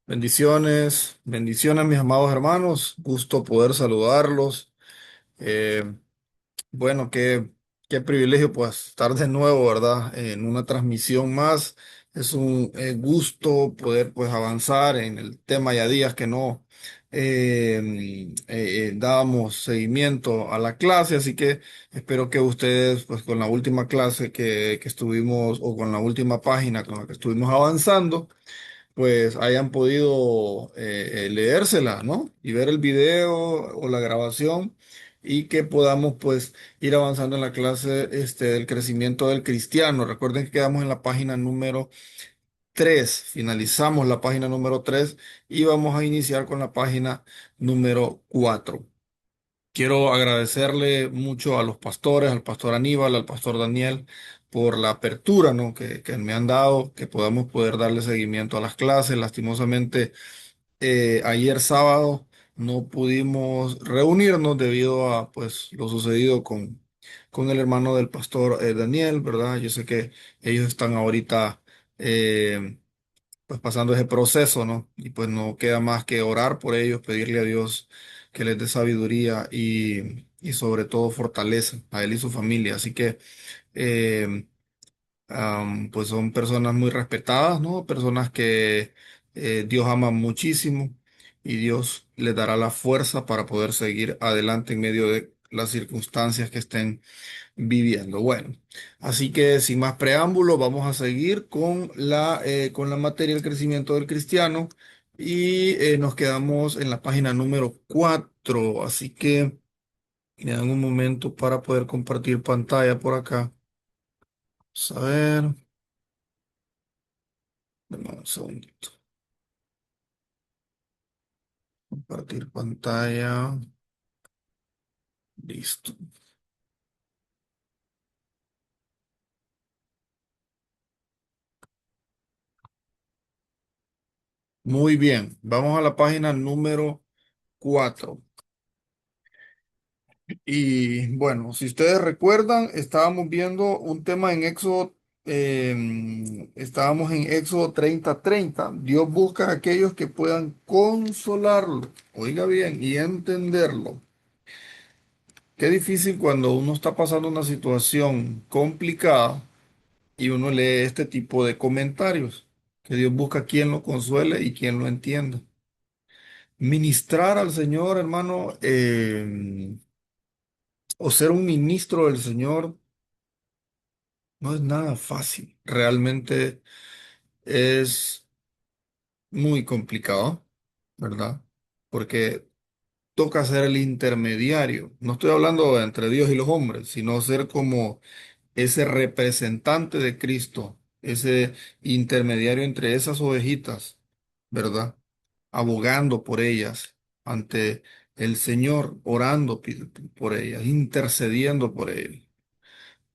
Bendiciones, bendiciones mis amados hermanos, gusto poder saludarlos. Eh, bueno, qué privilegio pues estar de nuevo, ¿verdad? En una transmisión más. Es un gusto poder pues avanzar en el tema. Ya días que no dábamos seguimiento a la clase, así que espero que ustedes pues con la última clase que estuvimos o con la última página con la que estuvimos avanzando pues hayan podido leérsela, ¿no? Y ver el video o la grabación y que podamos pues ir avanzando en la clase del crecimiento del cristiano. Recuerden que quedamos en la página número 3, finalizamos la página número 3 y vamos a iniciar con la página número 4. Quiero agradecerle mucho a los pastores, al pastor Aníbal, al pastor Daniel, por la apertura, ¿no? que me han dado, que podamos poder darle seguimiento a las clases. Lastimosamente, ayer sábado no pudimos reunirnos debido a pues, lo sucedido con el hermano del pastor Daniel, ¿verdad? Yo sé que ellos están ahorita pues pasando ese proceso, ¿no? Y pues no queda más que orar por ellos, pedirle a Dios que les dé sabiduría y sobre todo fortaleza a él y su familia. Así que eh, pues son personas muy respetadas, ¿no? Personas que Dios ama muchísimo y Dios les dará la fuerza para poder seguir adelante en medio de las circunstancias que estén viviendo. Bueno, así que sin más preámbulos, vamos a seguir con la materia del crecimiento del cristiano y nos quedamos en la página número 4. Así que me dan un momento para poder compartir pantalla por acá. Vamos a ver, dame un segundito. Compartir pantalla. Listo. Muy bien, vamos a la página número 4. Y bueno, si ustedes recuerdan, estábamos viendo un tema en Éxodo, estábamos en Éxodo 30:30. Dios busca a aquellos que puedan consolarlo, oiga bien, y entenderlo. Qué difícil cuando uno está pasando una situación complicada y uno lee este tipo de comentarios, que Dios busca a quien lo consuele y quien lo entienda. Ministrar al Señor, hermano, o ser un ministro del Señor no es nada fácil. Realmente es muy complicado, ¿verdad? Porque toca ser el intermediario. No estoy hablando entre Dios y los hombres, sino ser como ese representante de Cristo, ese intermediario entre esas ovejitas, ¿verdad? Abogando por ellas ante el Señor, orando por ellas, intercediendo por ellas.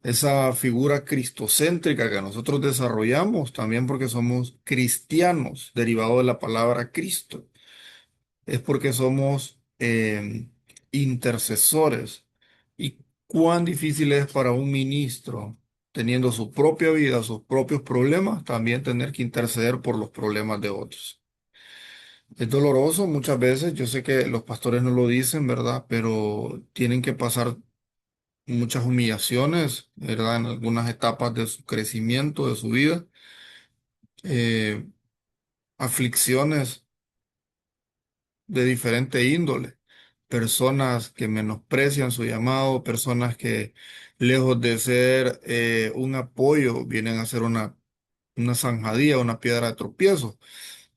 Esa figura cristocéntrica que nosotros desarrollamos también porque somos cristianos, derivado de la palabra Cristo, es porque somos intercesores. Y cuán difícil es para un ministro, teniendo su propia vida, sus propios problemas, también tener que interceder por los problemas de otros. Es doloroso muchas veces, yo sé que los pastores no lo dicen, ¿verdad? Pero tienen que pasar muchas humillaciones, ¿verdad? En algunas etapas de su crecimiento, de su vida, eh, aflicciones de diferente índole, personas que menosprecian su llamado, personas que lejos de ser un apoyo, vienen a ser una zanjadía, una piedra de tropiezo.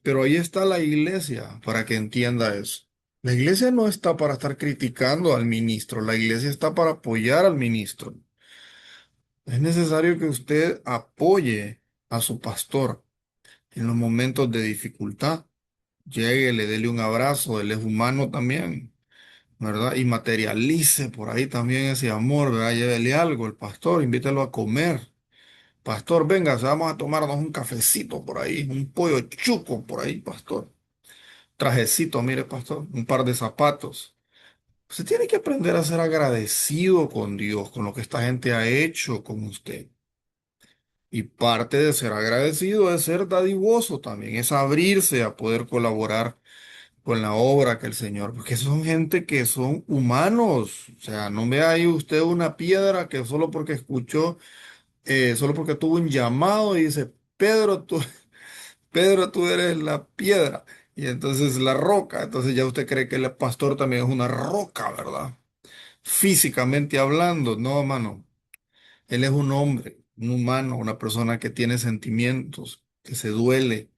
Pero ahí está la iglesia para que entienda eso. La iglesia no está para estar criticando al ministro, la iglesia está para apoyar al ministro. Es necesario que usted apoye a su pastor en los momentos de dificultad. Llegue, le dele un abrazo, él es humano también, ¿verdad? Y materialice por ahí también ese amor, ¿verdad? Llévele algo, el pastor, invítelo a comer. Pastor, venga, vamos a tomarnos un cafecito por ahí, un pollo chuco por ahí, pastor. Trajecito, mire, pastor, un par de zapatos. Usted tiene que aprender a ser agradecido con Dios, con lo que esta gente ha hecho con usted. Y parte de ser agradecido es ser dadivoso también, es abrirse a poder colaborar con la obra que el Señor, porque son gente que son humanos. O sea, no vea ahí usted una piedra que solo porque escuchó, solo porque tuvo un llamado y dice, Pedro, tú eres la piedra. Y entonces la roca, entonces ya usted cree que el pastor también es una roca, ¿verdad? Físicamente hablando, no, mano. Él es un hombre, un humano, una persona que tiene sentimientos, que se duele,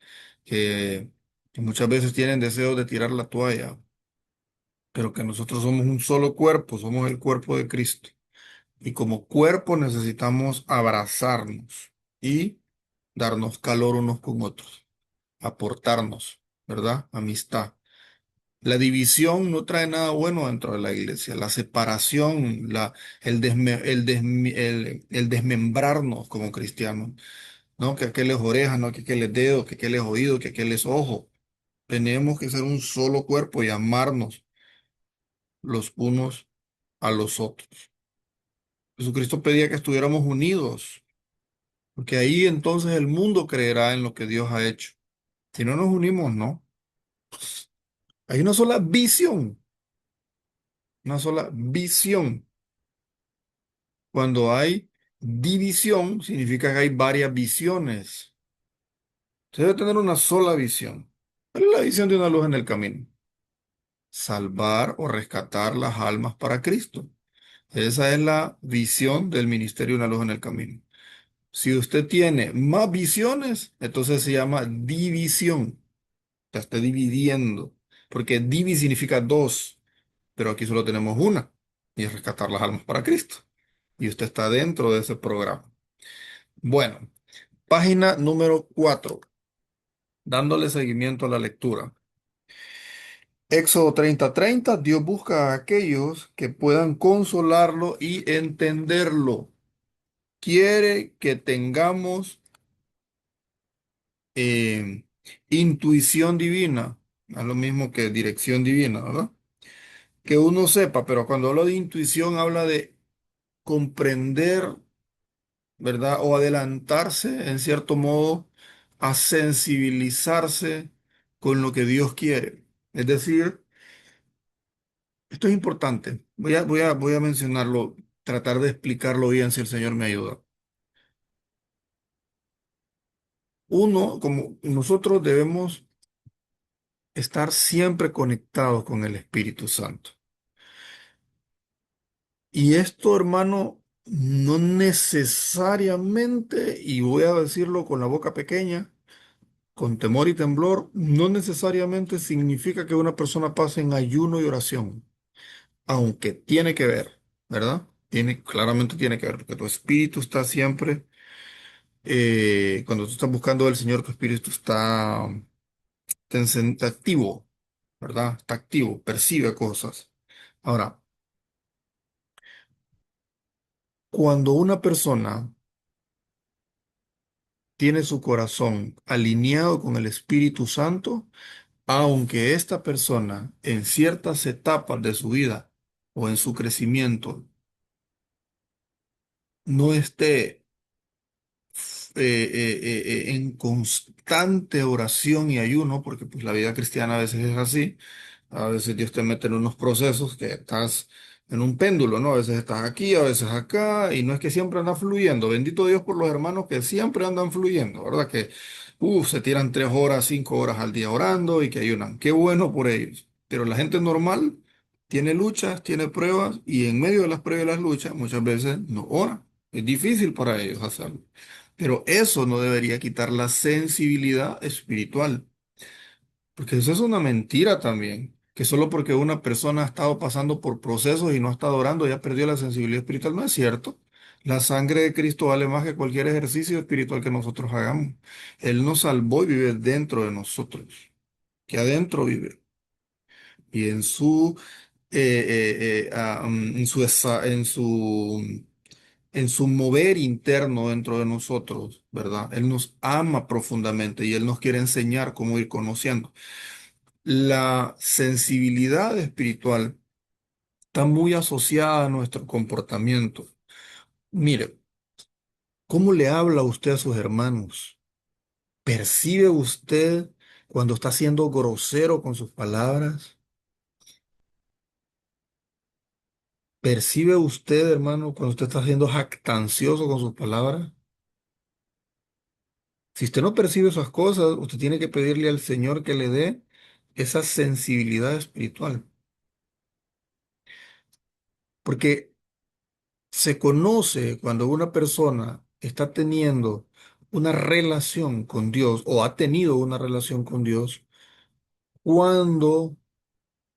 que, que muchas veces tienen deseos de tirar la toalla, pero que nosotros somos un solo cuerpo, somos el cuerpo de Cristo. Y como cuerpo necesitamos abrazarnos y darnos calor unos con otros, aportarnos, ¿verdad? Amistad. La división no trae nada bueno dentro de la iglesia. La separación, el desmembrarnos como cristianos, ¿no? Que aquel es oreja, ¿no? Que aquel es dedo, que aquel es oído, que aquel es ojo. Tenemos que ser un solo cuerpo y amarnos los unos a los otros. Jesucristo pedía que estuviéramos unidos, porque ahí entonces el mundo creerá en lo que Dios ha hecho. Si no nos unimos, no. Hay una sola visión, una sola visión. Cuando hay división, significa que hay varias visiones. Se debe tener una sola visión. ¿Cuál es la visión de una luz en el camino? Salvar o rescatar las almas para Cristo. Esa es la visión del ministerio de una luz en el camino. Si usted tiene más visiones, entonces se llama división. Ya está dividiendo, porque divi significa dos, pero aquí solo tenemos una, y es rescatar las almas para Cristo. Y usted está dentro de ese programa. Bueno, página número 4, dándole seguimiento a la lectura. Éxodo 30:30, Dios busca a aquellos que puedan consolarlo y entenderlo. Quiere que tengamos eh, intuición divina, es lo mismo que dirección divina, ¿verdad? Que uno sepa, pero cuando hablo de intuición habla de comprender, ¿verdad? O adelantarse, en cierto modo, a sensibilizarse con lo que Dios quiere. Es decir, esto es importante. Voy a mencionarlo, tratar de explicarlo bien si el Señor me ayuda. Uno, como nosotros debemos estar siempre conectados con el Espíritu Santo. Y esto, hermano, no necesariamente, y voy a decirlo con la boca pequeña, con temor y temblor, no necesariamente significa que una persona pase en ayuno y oración, aunque tiene que ver, ¿verdad? Claramente tiene que ver, porque tu espíritu está siempre, cuando tú estás buscando al Señor, tu espíritu está activo, ¿verdad? Está activo, percibe cosas. Ahora, cuando una persona tiene su corazón alineado con el Espíritu Santo, aunque esta persona en ciertas etapas de su vida o en su crecimiento no esté en constante oración y ayuno, porque pues la vida cristiana a veces es así, a veces Dios te mete en unos procesos que estás en un péndulo, ¿no? A veces estás aquí, a veces acá, y no es que siempre anda fluyendo. Bendito Dios por los hermanos que siempre andan fluyendo, ¿verdad? Que, se tiran 3 horas, 5 horas al día orando y que ayunan. Qué bueno por ellos. Pero la gente normal tiene luchas, tiene pruebas, y en medio de las pruebas y las luchas muchas veces no ora. Es difícil para ellos hacerlo. Pero eso no debería quitar la sensibilidad espiritual. Porque eso es una mentira también, que solo porque una persona ha estado pasando por procesos y no ha estado orando ya perdió la sensibilidad espiritual. No es cierto. La sangre de Cristo vale más que cualquier ejercicio espiritual que nosotros hagamos. Él nos salvó y vive dentro de nosotros, que adentro vive. Y en su mover interno dentro de nosotros, ¿verdad? Él nos ama profundamente y Él nos quiere enseñar cómo ir conociendo. La sensibilidad espiritual está muy asociada a nuestro comportamiento. Mire, ¿Cómo le habla usted a sus hermanos? ¿Percibe usted cuando está siendo grosero con sus palabras? ¿Percibe usted, hermano, cuando usted está siendo jactancioso con sus palabras? Si usted no percibe esas cosas, usted tiene que pedirle al Señor que le dé esa sensibilidad espiritual. Porque se conoce cuando una persona está teniendo una relación con Dios o ha tenido una relación con Dios cuando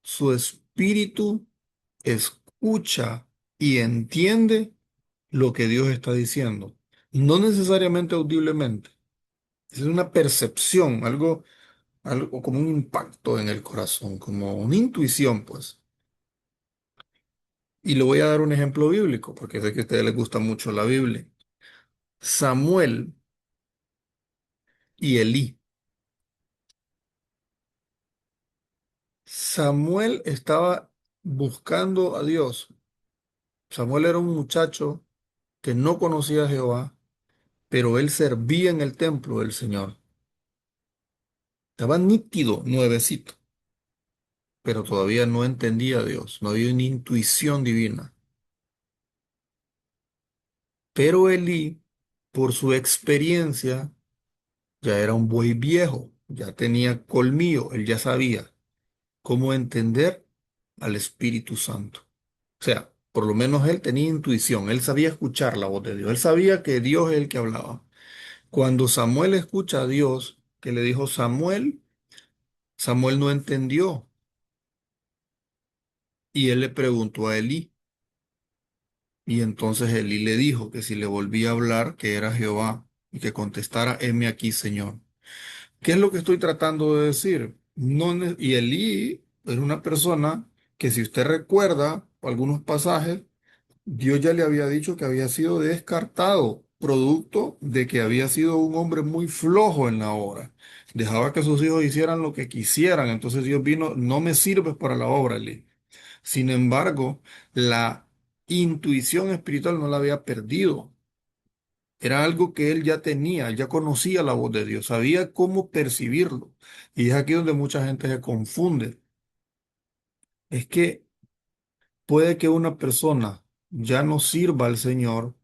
su espíritu escucha y entiende lo que Dios está diciendo. No necesariamente audiblemente. Es una percepción, algo como un impacto en el corazón, como una intuición, pues. Y le voy a dar un ejemplo bíblico, porque sé que a ustedes les gusta mucho la Biblia. Samuel y Elí. Samuel estaba buscando a Dios. Samuel era un muchacho que no conocía a Jehová, pero él servía en el templo del Señor. Estaba nítido, nuevecito, pero todavía no entendía a Dios, no había una intuición divina. Pero Elí, por su experiencia, ya era un buey viejo, ya tenía colmillo, él ya sabía cómo entender al Espíritu Santo. O sea, por lo menos él tenía intuición, él sabía escuchar la voz de Dios, él sabía que Dios es el que hablaba. Cuando Samuel escucha a Dios, que le dijo Samuel, Samuel no entendió y él le preguntó a Elí. Y entonces Elí le dijo que si le volvía a hablar, que era Jehová, y que contestara, heme aquí, Señor. ¿Qué es lo que estoy tratando de decir? No, y Elí era una persona que, si usted recuerda algunos pasajes, Dios ya le había dicho que había sido descartado, producto de que había sido un hombre muy flojo en la obra. Dejaba que sus hijos hicieran lo que quisieran. Entonces Dios vino, no me sirves para la obra, Elí. Sin embargo, la intuición espiritual no la había perdido. Era algo que él ya tenía, él ya conocía la voz de Dios, sabía cómo percibirlo. Y es aquí donde mucha gente se confunde. Es que puede que una persona ya no sirva al Señor.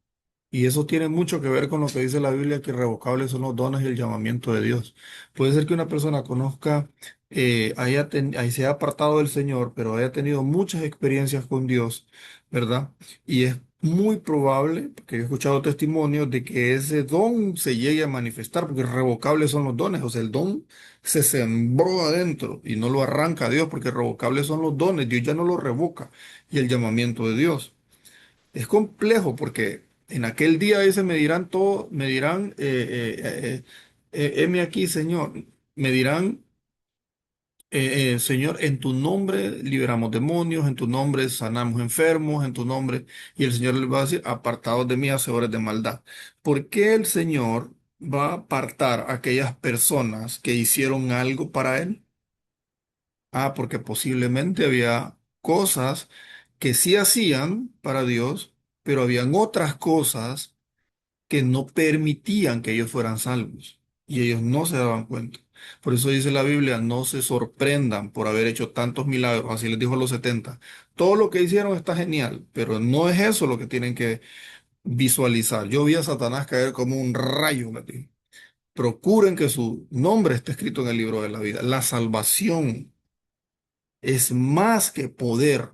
Y eso tiene mucho que ver con lo que dice la Biblia, que irrevocables son los dones y el llamamiento de Dios. Puede ser que una persona conozca, ahí se haya apartado del Señor, pero haya tenido muchas experiencias con Dios, ¿verdad? Y es muy probable, porque yo he escuchado testimonios de que ese don se llegue a manifestar, porque irrevocables son los dones, o sea, el don se sembró adentro y no lo arranca Dios, porque irrevocables son los dones, Dios ya no lo revoca, y el llamamiento de Dios. Es complejo porque en aquel día ese me dirán todo, me dirán, heme aquí, Señor, me dirán, Señor, en tu nombre liberamos demonios, en tu nombre sanamos enfermos, en tu nombre, y el Señor les va a decir, apartados de mí, hacedores de maldad. ¿Por qué el Señor va a apartar a aquellas personas que hicieron algo para Él? Ah, porque posiblemente había cosas que sí hacían para Dios, pero habían otras cosas que no permitían que ellos fueran salvos y ellos no se daban cuenta. Por eso dice la Biblia, no se sorprendan por haber hecho tantos milagros, así les dijo a los 70. Todo lo que hicieron está genial, pero no es eso lo que tienen que visualizar. Yo vi a Satanás caer como un rayo, Betty. Procuren que su nombre esté escrito en el libro de la vida. La salvación es más que poder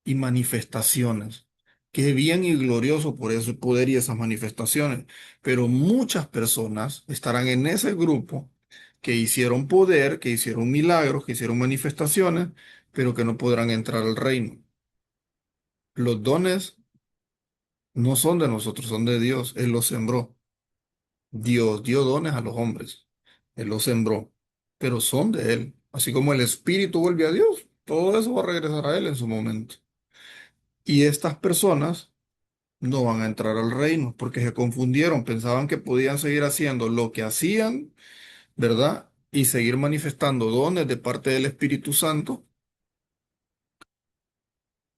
y manifestaciones. Qué bien y glorioso por ese poder y esas manifestaciones. Pero muchas personas estarán en ese grupo que hicieron poder, que hicieron milagros, que hicieron manifestaciones, pero que no podrán entrar al reino. Los dones no son de nosotros, son de Dios. Él los sembró. Dios dio dones a los hombres. Él los sembró, pero son de Él. Así como el Espíritu vuelve a Dios, todo eso va a regresar a Él en su momento. Y estas personas no van a entrar al reino porque se confundieron, pensaban que podían seguir haciendo lo que hacían, ¿verdad? Y seguir manifestando dones de parte del Espíritu Santo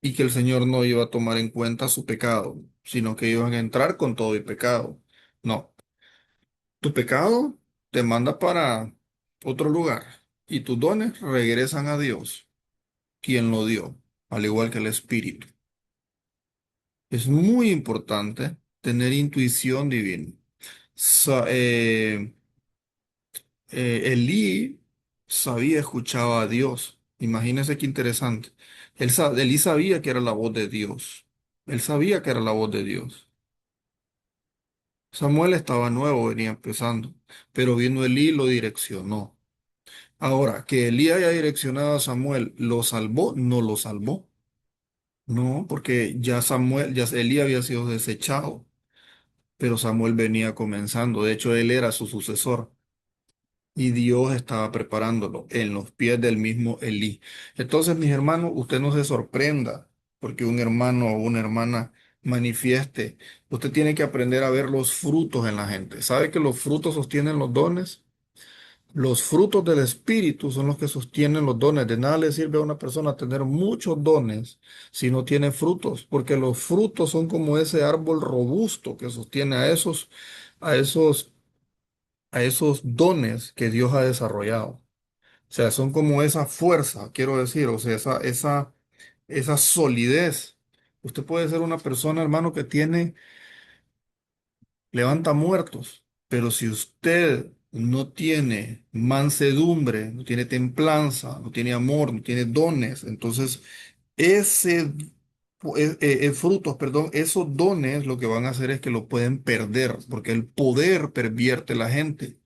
y que el Señor no iba a tomar en cuenta su pecado, sino que iban a entrar con todo y pecado. No, tu pecado te manda para otro lugar y tus dones regresan a Dios, quien lo dio, al igual que el Espíritu. Es muy importante tener intuición divina. Sa- eh, Elí sabía, escuchaba a Dios. Imagínense qué interesante. Elí sabía que era la voz de Dios. Él sabía que era la voz de Dios. Samuel estaba nuevo, venía empezando, pero vino Elí y lo direccionó. Ahora, que Elí haya direccionado a Samuel, ¿lo salvó? No lo salvó. No, porque ya Elí había sido desechado, pero Samuel venía comenzando. De hecho, él era su sucesor. Y Dios estaba preparándolo en los pies del mismo Elí. Entonces, mis hermanos, usted no se sorprenda porque un hermano o una hermana manifieste. Usted tiene que aprender a ver los frutos en la gente. ¿Sabe que los frutos sostienen los dones? Los frutos del Espíritu son los que sostienen los dones. De nada le sirve a una persona tener muchos dones si no tiene frutos, porque los frutos son como ese árbol robusto que sostiene a esos a esos dones que Dios ha desarrollado. O sea, son como esa fuerza, quiero decir, o sea, esa solidez. Usted puede ser una persona, hermano, que levanta muertos, pero si usted no tiene mansedumbre, no tiene templanza, no tiene amor, no tiene dones, entonces ese frutos, perdón, esos dones lo que van a hacer es que lo pueden perder, porque el poder pervierte la gente.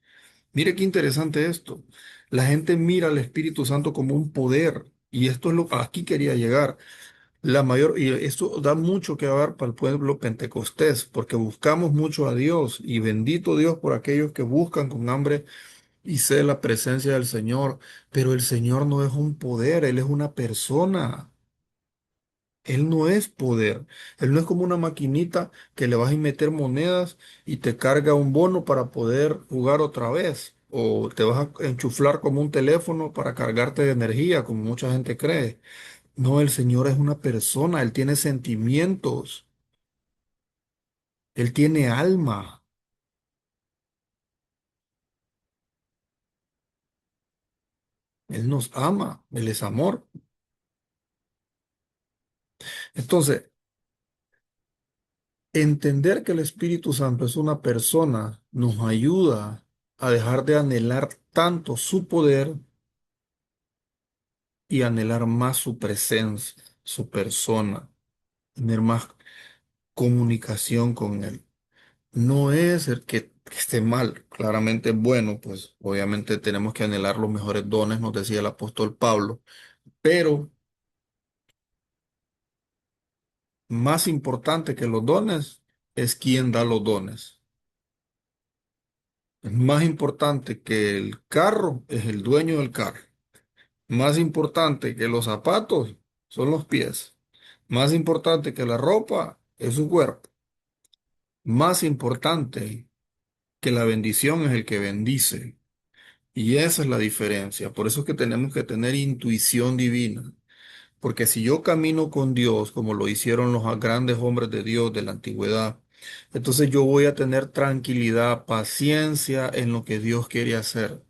Mire qué interesante esto. La gente mira al Espíritu Santo como un poder y esto es lo aquí quería llegar. Y esto da mucho que hablar para el pueblo pentecostés, porque buscamos mucho a Dios y bendito Dios por aquellos que buscan con hambre y sed la presencia del Señor. Pero el Señor no es un poder, Él es una persona. Él no es poder. Él no es como una maquinita que le vas a meter monedas y te carga un bono para poder jugar otra vez. O te vas a enchuflar como un teléfono para cargarte de energía, como mucha gente cree. No, el Señor es una persona. Él tiene sentimientos. Él tiene alma. Él nos ama. Él es amor. Entonces, entender que el Espíritu Santo es una persona nos ayuda a dejar de anhelar tanto su poder y anhelar más su presencia, su persona, tener más comunicación con Él. No es el que esté mal, claramente es bueno, pues obviamente tenemos que anhelar los mejores dones, nos decía el apóstol Pablo, pero más importante que los dones es quién da los dones. Es más importante que el carro es el dueño del carro. Más importante que los zapatos son los pies. Más importante que la ropa es su cuerpo. Más importante que la bendición es el que bendice. Y esa es la diferencia. Por eso es que tenemos que tener intuición divina. Porque si yo camino con Dios, como lo hicieron los grandes hombres de Dios de la antigüedad, entonces yo voy a tener tranquilidad, paciencia en lo que Dios quiere hacer.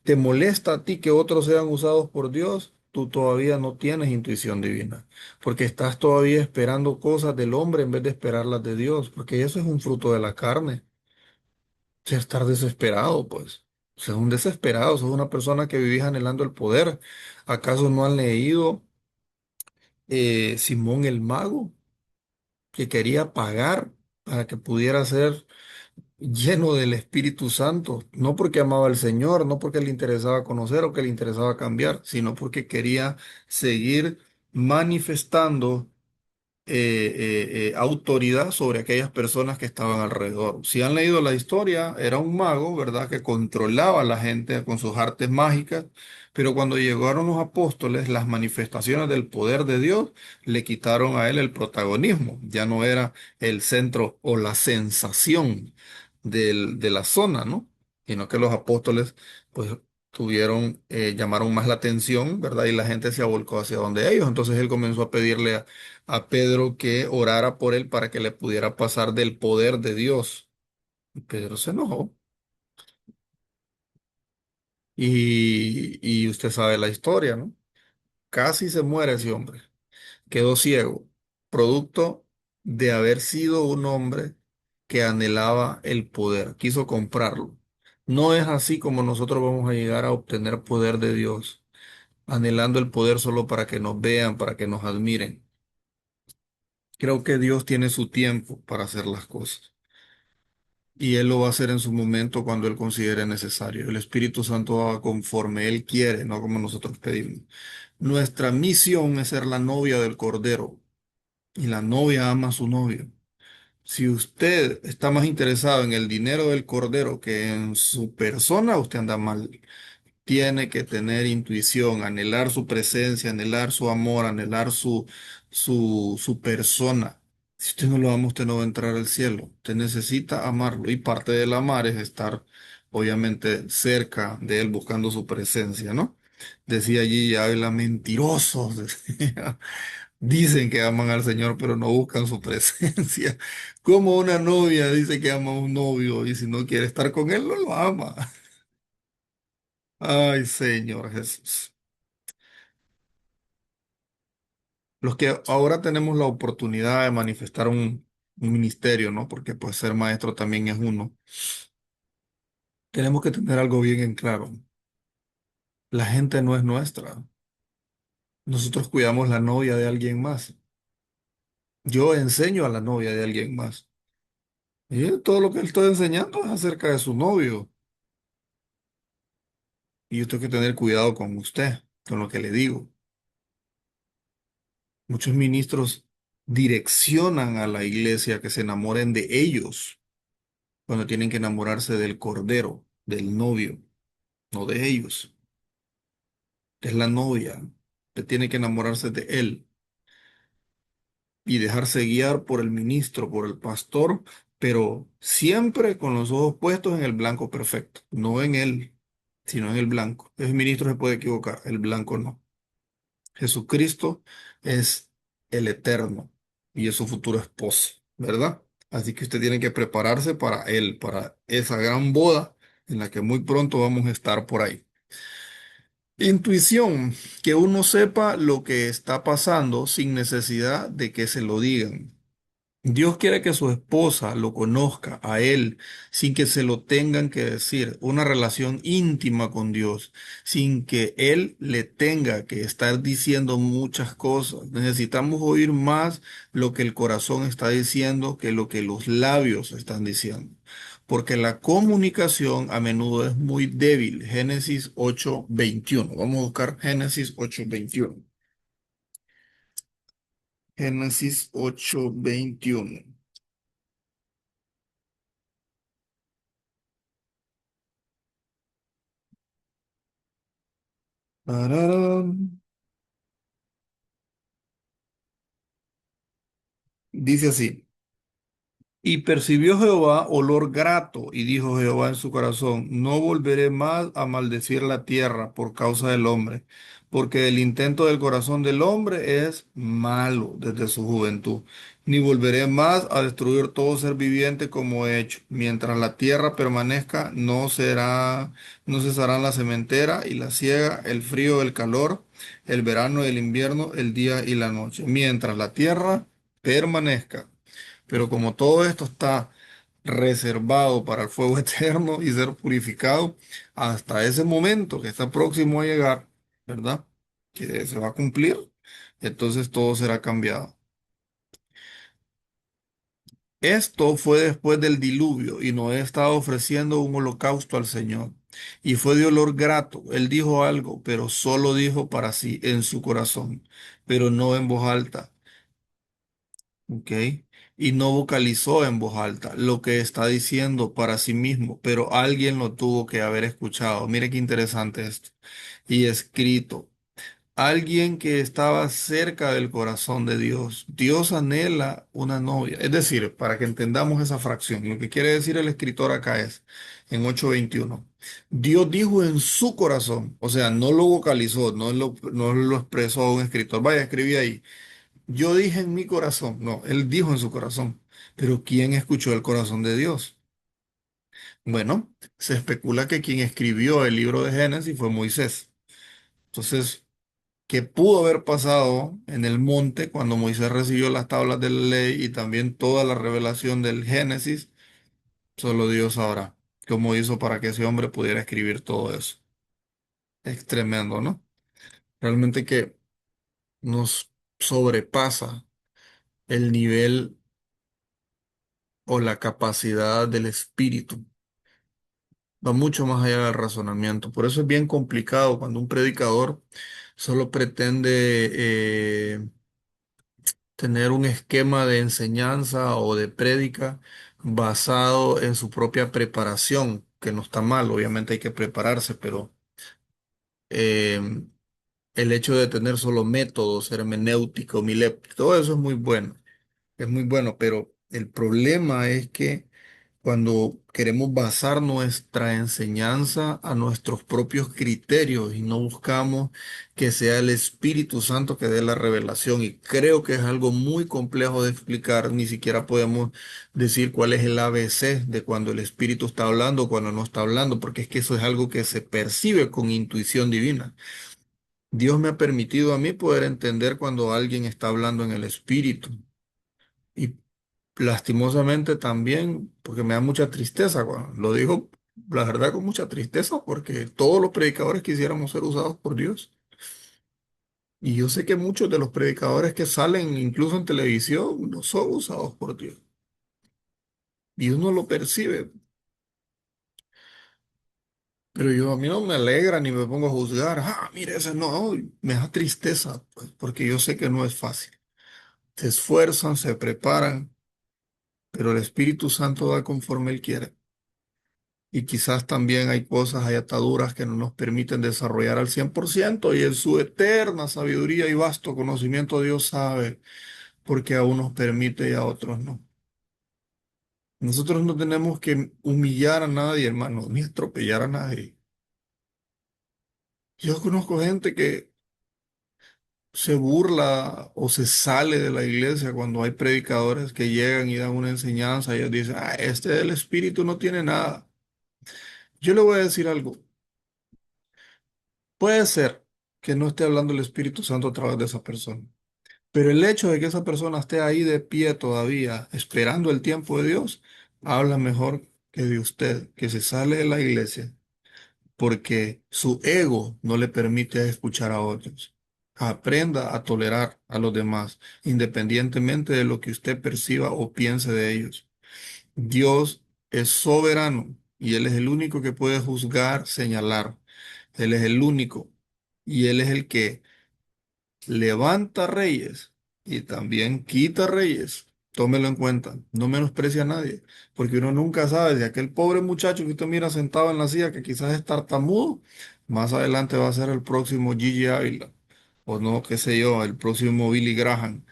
¿Te molesta a ti que otros sean usados por Dios? Tú todavía no tienes intuición divina, porque estás todavía esperando cosas del hombre en vez de esperarlas de Dios, porque eso es un fruto de la carne. O sea, estar desesperado, pues. O sea, un desesperado, sos una persona que vivís anhelando el poder. ¿Acaso no han leído Simón el Mago, que quería pagar para que pudiera ser lleno del Espíritu Santo? No porque amaba al Señor, no porque le interesaba conocer o que le interesaba cambiar, sino porque quería seguir manifestando autoridad sobre aquellas personas que estaban alrededor. Si han leído la historia, era un mago, ¿verdad?, que controlaba a la gente con sus artes mágicas, pero cuando llegaron los apóstoles, las manifestaciones del poder de Dios le quitaron a él el protagonismo. Ya no era el centro o la sensación de la zona, ¿no? Sino que los apóstoles, pues, llamaron más la atención, ¿verdad? Y la gente se volcó hacia donde ellos. Entonces él comenzó a pedirle a Pedro que orara por él para que le pudiera pasar del poder de Dios. Pedro se enojó y usted sabe la historia, ¿no? Casi se muere ese hombre. Quedó ciego, producto de haber sido un hombre que anhelaba el poder, quiso comprarlo. No es así como nosotros vamos a llegar a obtener poder de Dios, anhelando el poder solo para que nos vean, para que nos admiren. Creo que Dios tiene su tiempo para hacer las cosas y Él lo va a hacer en su momento cuando Él considere necesario. El Espíritu Santo va conforme Él quiere, no como nosotros pedimos. Nuestra misión es ser la novia del Cordero y la novia ama a su novio. Si usted está más interesado en el dinero del Cordero que en su persona, usted anda mal. Tiene que tener intuición, anhelar su presencia, anhelar su amor, anhelar su persona. Si usted no lo ama, usted no va a entrar al cielo. Usted necesita amarlo y parte del amar es estar, obviamente, cerca de él, buscando su presencia, ¿no? Decía allí, habla mentirosos. Decía. Dicen que aman al Señor, pero no buscan su presencia. Como una novia dice que ama a un novio y si no quiere estar con él, no lo ama. Ay, Señor Jesús. Los que ahora tenemos la oportunidad de manifestar un ministerio, ¿no? Porque pues ser maestro también es uno. Tenemos que tener algo bien en claro. La gente no es nuestra. Nosotros cuidamos la novia de alguien más. Yo enseño a la novia de alguien más. Y todo lo que él está enseñando es acerca de su novio. Y yo tengo que tener cuidado con usted, con lo que le digo. Muchos ministros direccionan a la iglesia que se enamoren de ellos cuando tienen que enamorarse del cordero, del novio, no de ellos. Es la novia. Usted tiene que enamorarse de él y dejarse guiar por el ministro, por el pastor, pero siempre con los ojos puestos en el blanco perfecto, no en él, sino en el blanco. El ministro se puede equivocar, el blanco no. Jesucristo es el eterno y es su futuro esposo, ¿verdad? Así que usted tiene que prepararse para él, para esa gran boda en la que muy pronto vamos a estar por ahí. Intuición, que uno sepa lo que está pasando sin necesidad de que se lo digan. Dios quiere que su esposa lo conozca a él sin que se lo tengan que decir, una relación íntima con Dios, sin que él le tenga que estar diciendo muchas cosas. Necesitamos oír más lo que el corazón está diciendo que lo que los labios están diciendo, porque la comunicación a menudo es muy débil. Génesis 8:21. Vamos a buscar Génesis 8:21. Génesis 8:21. Tararán. Dice así, y percibió Jehová olor grato, y dijo Jehová en su corazón, no volveré más a maldecir la tierra por causa del hombre, porque el intento del corazón del hombre es malo desde su juventud, ni volveré más a destruir todo ser viviente como he hecho. Mientras la tierra permanezca, no cesarán la sementera y la siega, el frío, el calor, el verano y el invierno, el día y la noche. Mientras la tierra permanezca. Pero como todo esto está reservado para el fuego eterno y ser purificado, hasta ese momento que está próximo a llegar, ¿verdad? Que se va a cumplir, entonces todo será cambiado. Esto fue después del diluvio y Noé estaba ofreciendo un holocausto al Señor. Y fue de olor grato. Él dijo algo, pero solo dijo para sí en su corazón, pero no en voz alta. ¿Ok? Y no vocalizó en voz alta lo que está diciendo para sí mismo, pero alguien lo tuvo que haber escuchado. Mire qué interesante esto. Y escrito, alguien que estaba cerca del corazón de Dios. Dios anhela una novia. Es decir, para que entendamos esa fracción, lo que quiere decir el escritor acá es, en 8:21, Dios dijo en su corazón, o sea, no lo vocalizó, no lo expresó a un escritor. Vaya, escribí ahí. Yo dije en mi corazón, no, él dijo en su corazón, pero ¿quién escuchó el corazón de Dios? Bueno, se especula que quien escribió el libro de Génesis fue Moisés. Entonces, ¿qué pudo haber pasado en el monte cuando Moisés recibió las tablas de la ley y también toda la revelación del Génesis? Solo Dios sabrá cómo hizo para que ese hombre pudiera escribir todo eso. Es tremendo, ¿no? Realmente que nos sobrepasa el nivel o la capacidad del espíritu. Va mucho más allá del razonamiento. Por eso es bien complicado cuando un predicador solo pretende tener un esquema de enseñanza o de prédica basado en su propia preparación, que no está mal, obviamente hay que prepararse, pero eh, el hecho de tener solo métodos hermenéuticos, todo eso es muy bueno, pero el problema es que cuando queremos basar nuestra enseñanza a nuestros propios criterios y no buscamos que sea el Espíritu Santo que dé la revelación. Y creo que es algo muy complejo de explicar, ni siquiera podemos decir cuál es el ABC de cuando el Espíritu está hablando o cuando no está hablando, porque es que eso es algo que se percibe con intuición divina. Dios me ha permitido a mí poder entender cuando alguien está hablando en el Espíritu. Y lastimosamente también, porque me da mucha tristeza, lo digo la verdad con mucha tristeza, porque todos los predicadores quisiéramos ser usados por Dios. Y yo sé que muchos de los predicadores que salen incluso en televisión no son usados por Dios. Y uno lo percibe, pero yo a mí no me alegra ni me pongo a juzgar. Ah, mire, ese no, me da tristeza, pues, porque yo sé que no es fácil. Se esfuerzan, se preparan, pero el Espíritu Santo da conforme Él quiere. Y quizás también hay cosas, hay ataduras que no nos permiten desarrollar al 100% y en su eterna sabiduría y vasto conocimiento Dios sabe por qué a unos permite y a otros no. Nosotros no tenemos que humillar a nadie, hermano, ni atropellar a nadie. Yo conozco gente que se burla o se sale de la iglesia cuando hay predicadores que llegan y dan una enseñanza y ellos dicen, ah, este del espíritu no tiene nada. Yo le voy a decir algo. Puede ser que no esté hablando el Espíritu Santo a través de esa persona, pero el hecho de que esa persona esté ahí de pie todavía, esperando el tiempo de Dios, habla mejor que de usted, que se sale de la iglesia porque su ego no le permite escuchar a otros. Aprenda a tolerar a los demás, independientemente de lo que usted perciba o piense de ellos. Dios es soberano y Él es el único que puede juzgar, señalar. Él es el único y Él es el que levanta reyes y también quita reyes. Tómelo en cuenta, no menosprecia a nadie, porque uno nunca sabe si aquel pobre muchacho que usted mira sentado en la silla, que quizás es tartamudo, más adelante va a ser el próximo Gigi Ávila, o no, qué sé yo, el próximo Billy Graham.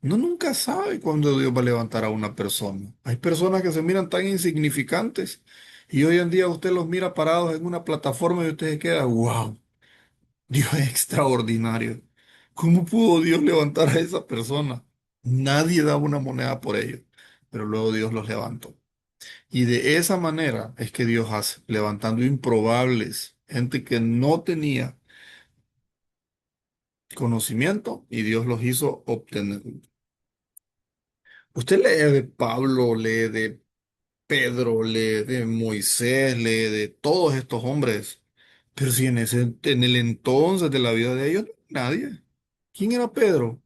No nunca sabe cuándo Dios va a levantar a una persona. Hay personas que se miran tan insignificantes y hoy en día usted los mira parados en una plataforma y usted se queda, wow. Dios es extraordinario. ¿Cómo pudo Dios levantar a esa persona? Nadie daba una moneda por ellos, pero luego Dios los levantó. Y de esa manera es que Dios hace, levantando improbables, gente que no tenía conocimiento y Dios los hizo obtener. Usted lee de Pablo, lee de Pedro, lee de Moisés, lee de todos estos hombres, pero si en el entonces de la vida de ellos, nadie. ¿Quién era Pedro?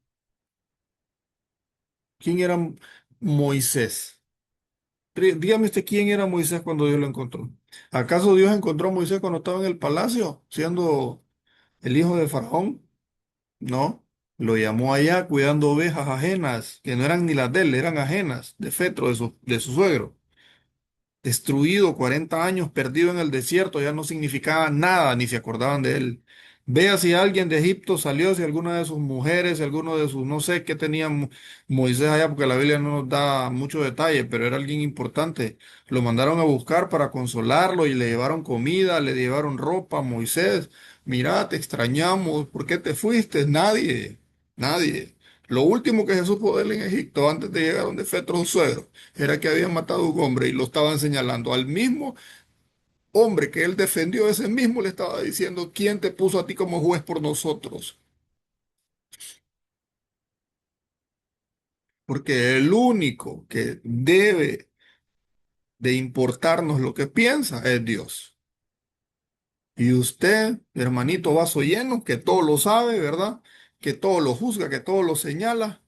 ¿Quién era Moisés? Dígame usted quién era Moisés cuando Dios lo encontró. ¿Acaso Dios encontró a Moisés cuando estaba en el palacio, siendo el hijo de Faraón? No, lo llamó allá cuidando ovejas ajenas, que no eran ni las de él, eran ajenas, de Fetro, de su suegro. Destruido, 40 años perdido en el desierto, ya no significaba nada, ni se acordaban de él. Vea si alguien de Egipto salió, si alguna de sus mujeres, si alguno de sus, no sé qué tenía Moisés allá, porque la Biblia no nos da mucho detalle, pero era alguien importante. Lo mandaron a buscar para consolarlo y le llevaron comida, le llevaron ropa. Moisés, mira, te extrañamos, ¿por qué te fuiste? Nadie, nadie. Lo último que se supo de él en Egipto, antes de llegar donde Fetro, su suegro, era que habían matado a un hombre y lo estaban señalando. Al mismo hombre que él defendió, ese mismo le estaba diciendo, ¿quién te puso a ti como juez por nosotros? Porque el único que debe de importarnos lo que piensa es Dios. Y usted, hermanito vaso lleno, que todo lo sabe, ¿verdad? Que todo lo juzga, que todo lo señala,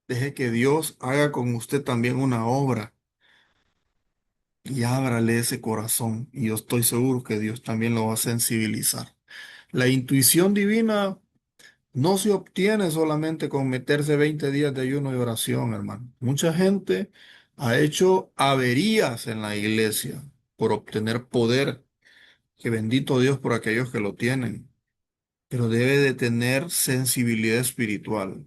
deje que Dios haga con usted también una obra y ábrale ese corazón. Y yo estoy seguro que Dios también lo va a sensibilizar. La intuición divina no se obtiene solamente con meterse 20 días de ayuno y oración, hermano. Mucha gente ha hecho averías en la iglesia por obtener poder, que bendito Dios por aquellos que lo tienen, pero debe de tener sensibilidad espiritual.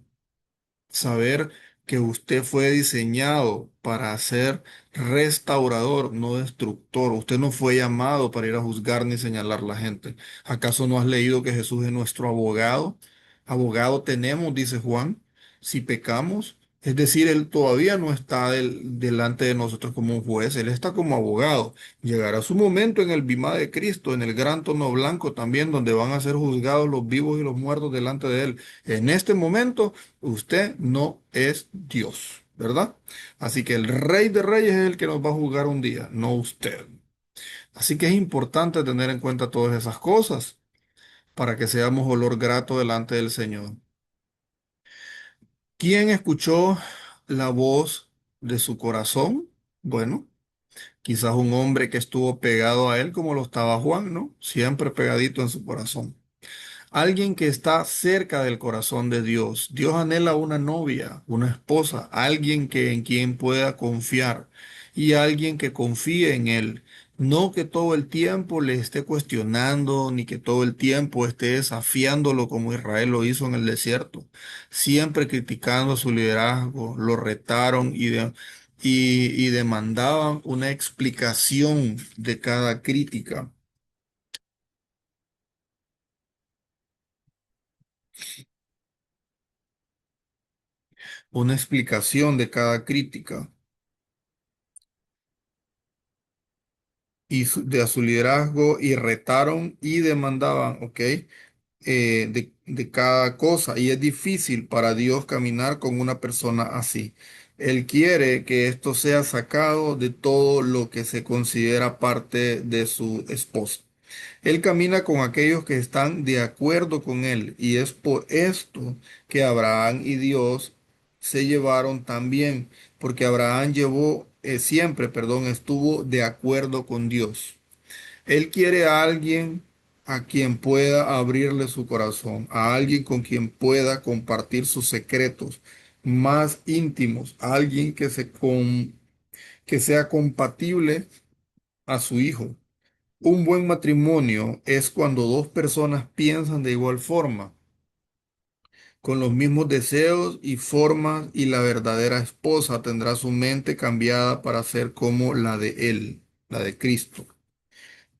Saber que usted fue diseñado para ser restaurador, no destructor. Usted no fue llamado para ir a juzgar ni señalar a la gente. ¿Acaso no has leído que Jesús es nuestro abogado? Abogado tenemos, dice Juan, si pecamos. Es decir, Él todavía no está delante de nosotros como un juez, Él está como abogado. Llegará su momento en el bimá de Cristo, en el gran trono blanco también, donde van a ser juzgados los vivos y los muertos delante de Él. En este momento usted no es Dios, ¿verdad? Así que el Rey de Reyes es el que nos va a juzgar un día, no usted. Así que es importante tener en cuenta todas esas cosas para que seamos olor grato delante del Señor. ¿Quién escuchó la voz de su corazón? Bueno, quizás un hombre que estuvo pegado a él como lo estaba Juan, ¿no? Siempre pegadito en su corazón. Alguien que está cerca del corazón de Dios. Dios anhela una novia, una esposa, alguien que en quien pueda confiar y alguien que confíe en él. No que todo el tiempo le esté cuestionando, ni que todo el tiempo esté desafiándolo como Israel lo hizo en el desierto, siempre criticando su liderazgo, lo retaron y demandaban una explicación de cada crítica. Una explicación de cada crítica. De a su liderazgo y retaron y demandaban, ¿ok? De cada cosa. Y es difícil para Dios caminar con una persona así. Él quiere que esto sea sacado de todo lo que se considera parte de su esposa. Él camina con aquellos que están de acuerdo con él. Y es por esto que Abraham y Dios se llevaron tan bien, porque Abraham siempre, perdón, estuvo de acuerdo con Dios. Él quiere a alguien a quien pueda abrirle su corazón, a alguien con quien pueda compartir sus secretos más íntimos, a alguien que sea compatible a su hijo. Un buen matrimonio es cuando dos personas piensan de igual forma, con los mismos deseos y formas, y la verdadera esposa tendrá su mente cambiada para ser como la de él, la de Cristo.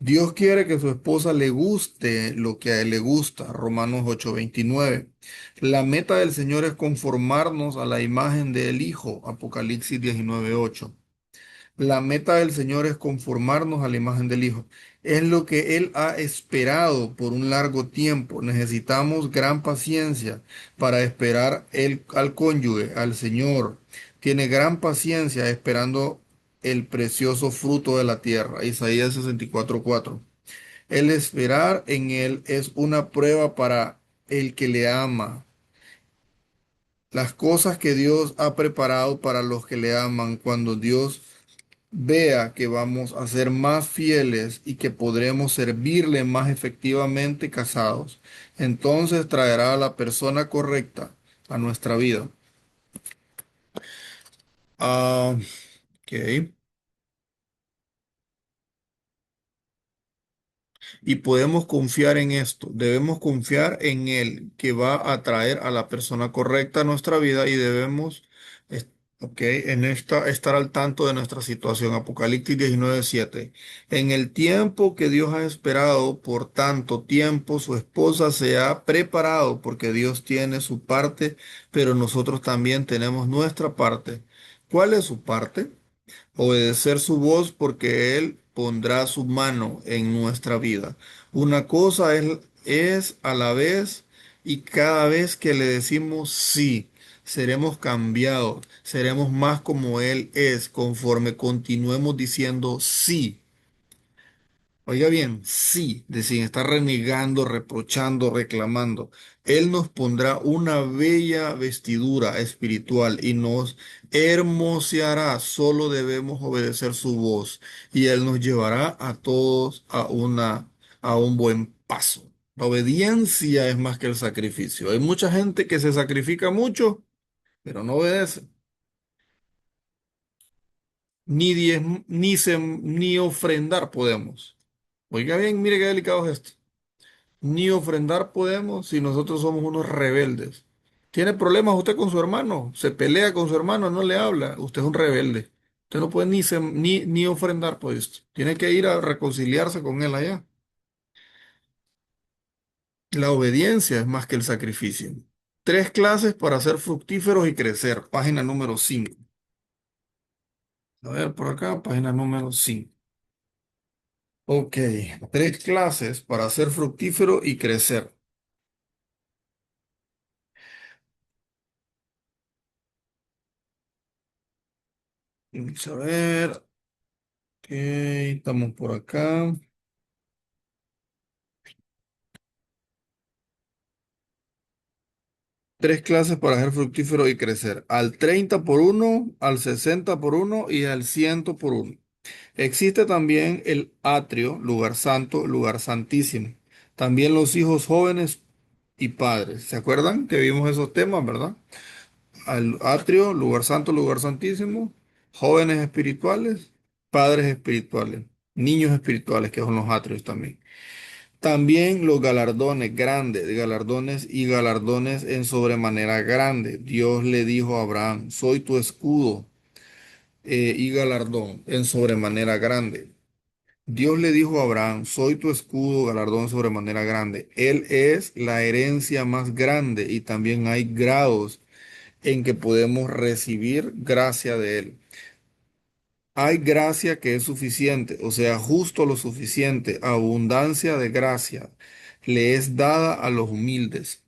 Dios quiere que su esposa le guste lo que a él le gusta. Romanos 8:29. La meta del Señor es conformarnos a la imagen del Hijo. Apocalipsis 19:8. La meta del Señor es conformarnos a la imagen del Hijo. Es lo que Él ha esperado por un largo tiempo. Necesitamos gran paciencia para esperar al cónyuge, al Señor. Tiene gran paciencia esperando el precioso fruto de la tierra. Isaías 64:4. El esperar en Él es una prueba para el que le ama. Las cosas que Dios ha preparado para los que le aman, cuando Dios vea que vamos a ser más fieles y que podremos servirle más efectivamente casados, entonces traerá a la persona correcta a nuestra vida. Ah, ok. Y podemos confiar en esto. Debemos confiar en Él que va a traer a la persona correcta a nuestra vida y debemos Ok, en esta estar al tanto de nuestra situación. Apocalipsis 19:7. En el tiempo que Dios ha esperado por tanto tiempo, su esposa se ha preparado porque Dios tiene su parte, pero nosotros también tenemos nuestra parte. ¿Cuál es su parte? Obedecer su voz porque Él pondrá su mano en nuestra vida. Una cosa es a la vez y cada vez que le decimos sí, seremos cambiados, seremos más como Él es conforme continuemos diciendo sí. Oiga bien, sí, de sin estar renegando, reprochando, reclamando. Él nos pondrá una bella vestidura espiritual y nos hermoseará. Solo debemos obedecer su voz y Él nos llevará a todos a un buen paso. La obediencia es más que el sacrificio. Hay mucha gente que se sacrifica mucho, pero no obedece. Ni ofrendar podemos. Oiga bien, mire qué delicado es esto. Ni ofrendar podemos si nosotros somos unos rebeldes. ¿Tiene problemas usted con su hermano? Se pelea con su hermano, no le habla. Usted es un rebelde. Usted no puede ni ofrendar por esto. Tiene que ir a reconciliarse con él allá. La obediencia es más que el sacrificio. Tres clases para ser fructíferos y crecer. Página número 5. A ver, por acá, página número 5. Ok, tres clases para ser fructífero y crecer. Vamos a ver. Ok, estamos por acá. Tres clases para ser fructífero y crecer. Al 30 por uno, al 60 por uno y al 100 por uno. Existe también el atrio, lugar santo, lugar santísimo. También los hijos jóvenes y padres. ¿Se acuerdan que vimos esos temas, verdad? Al atrio, lugar santo, lugar santísimo. Jóvenes espirituales, padres espirituales. Niños espirituales, que son los atrios también. También los galardones grandes, galardones y galardones en sobremanera grande. Dios le dijo a Abraham, soy tu escudo y galardón en sobremanera grande. Dios le dijo a Abraham, soy tu escudo, galardón sobremanera grande. Él es la herencia más grande y también hay grados en que podemos recibir gracia de él. Hay gracia que es suficiente, o sea, justo lo suficiente, abundancia de gracia le es dada a los humildes.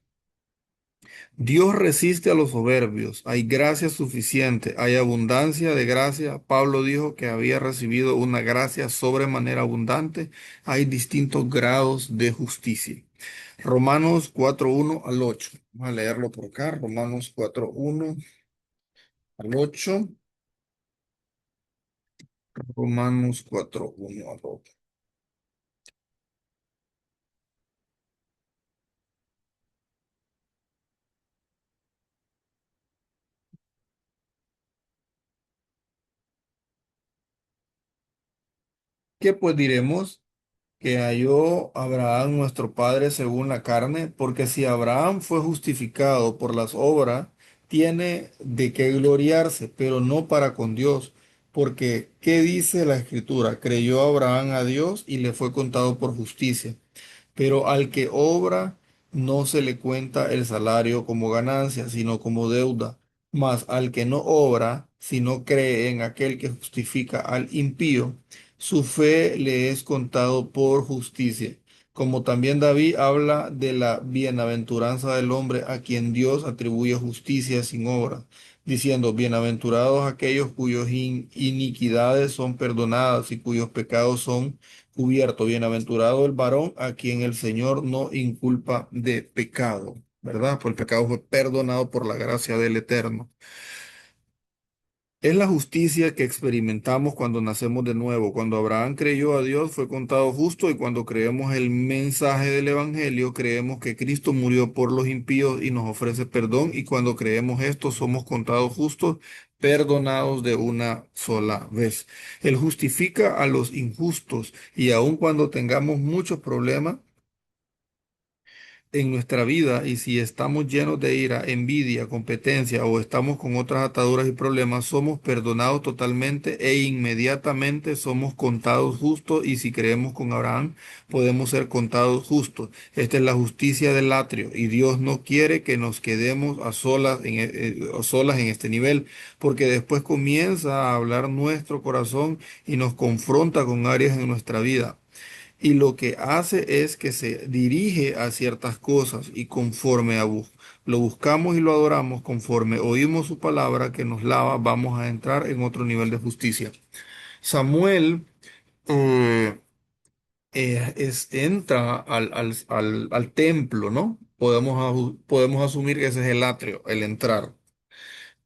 Dios resiste a los soberbios, hay gracia suficiente, hay abundancia de gracia. Pablo dijo que había recibido una gracia sobremanera abundante, hay distintos grados de justicia. Romanos 4:1 al 8. Vamos a leerlo por acá, Romanos 4:1 al 8. Romanos 4:1 al 8. ¿Qué pues diremos? Que halló Abraham nuestro padre según la carne, porque si Abraham fue justificado por las obras, tiene de qué gloriarse, pero no para con Dios, porque ¿qué dice la Escritura? Creyó Abraham a Dios y le fue contado por justicia. Pero al que obra no se le cuenta el salario como ganancia, sino como deuda. Mas al que no obra, sino cree en aquel que justifica al impío, su fe le es contado por justicia. Como también David habla de la bienaventuranza del hombre a quien Dios atribuye justicia sin obra, diciendo, bienaventurados aquellos cuyas iniquidades son perdonadas y cuyos pecados son cubierto. Bienaventurado el varón a quien el Señor no inculpa de pecado, ¿verdad? Pues el pecado fue perdonado por la gracia del Eterno. Es la justicia que experimentamos cuando nacemos de nuevo. Cuando Abraham creyó a Dios, fue contado justo y cuando creemos el mensaje del Evangelio, creemos que Cristo murió por los impíos y nos ofrece perdón y cuando creemos esto, somos contados justos, perdonados de una sola vez. Él justifica a los injustos y aun cuando tengamos muchos problemas, en nuestra vida y si estamos llenos de ira, envidia, competencia o estamos con otras ataduras y problemas, somos perdonados totalmente e inmediatamente somos contados justos y si creemos con Abraham, podemos ser contados justos. Esta es la justicia del atrio y Dios no quiere que nos quedemos a solas en este nivel, porque después comienza a hablar nuestro corazón y nos confronta con áreas en nuestra vida. Y lo que hace es que se dirige a ciertas cosas y conforme lo buscamos y lo adoramos, conforme oímos su palabra que nos lava, vamos a entrar en otro nivel de justicia. Samuel eh, entra al templo, ¿no? Podemos asumir que ese es el atrio, el entrar.